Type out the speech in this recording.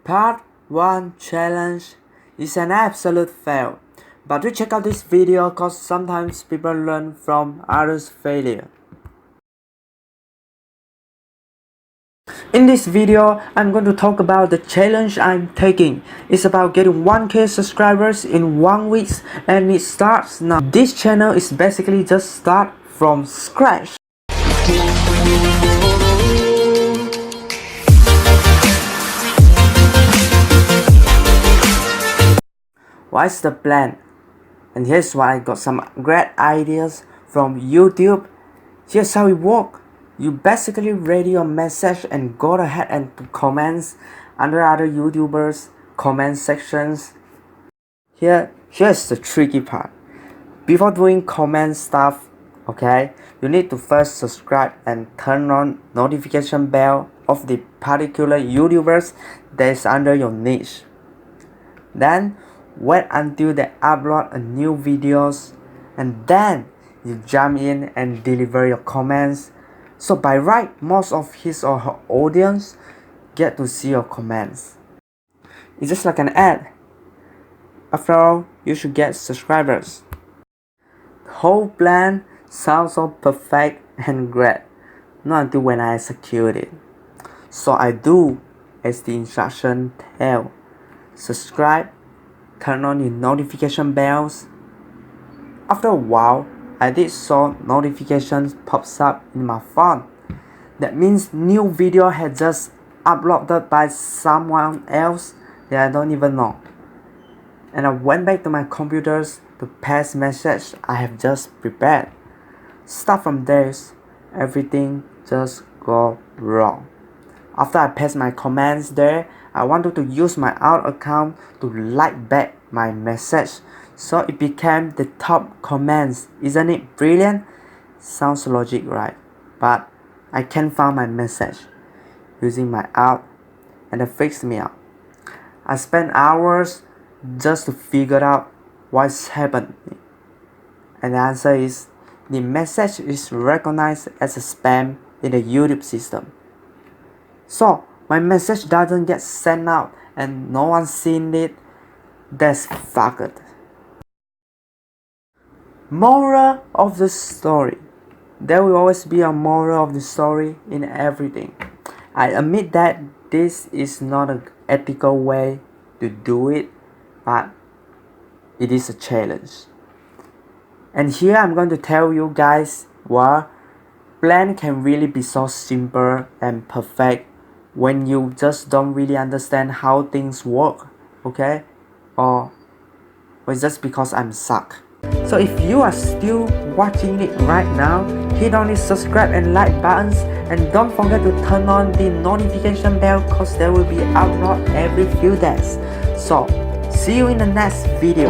Part 1 challenge is an absolute fail. But do check out this video cause sometimes people learn from others' failure. In this video, I'm going to talk about the challenge I'm taking. It's about getting 1K subscribers in 1 week and it starts now. This channel is basically just start from scratch. What's the plan? And here's why I got some great ideas from YouTube. Here's how it works. You basically read your message and go ahead and put comments under other YouTubers' comment sections. Here's the tricky part. Before doing comment stuff, okay, you need to first subscribe and turn on notification bell of the particular YouTubers that is under your niche. Then wait until they upload a new videos and then you jump in and deliver your comments. So by right, most of his or her audience get to see your comments. It's just like an ad. After all, you should get subscribers. The whole plan sounds so perfect and great, not until when I execute it. So I do as the instruction tell. Subscribe, turn on your notification bells. After a while, I did saw notifications pops up in my phone. That means new video had just uploaded by someone else that I don't even know. And I went back to my computers to paste message I have just prepared. Start from there, everything just go wrong. After I paste my comments there, I wanted to use my out account to like back my message. So it became the top comments. Isn't it brilliant? Sounds logic, right? But I can't find my message using my out and it freaks me out. I spent hours just to figure out what's happening. And the answer is the message is recognized as a spam in the YouTube system. So my message doesn't get sent out and no one's seen it. That's fucked. Moral of the story. There will always be a moral of the story in everything. I admit that this is not an ethical way to do it, but it is a challenge. And here I'm going to tell you guys why plan can really be so simple and perfect when you just don't really understand how things work, okay? Or it's just because I'm suck. So if you are still watching it right now, hit on the subscribe and like buttons and don't forget to turn on the notification bell cause there will be upload every few days. So see you in the next video.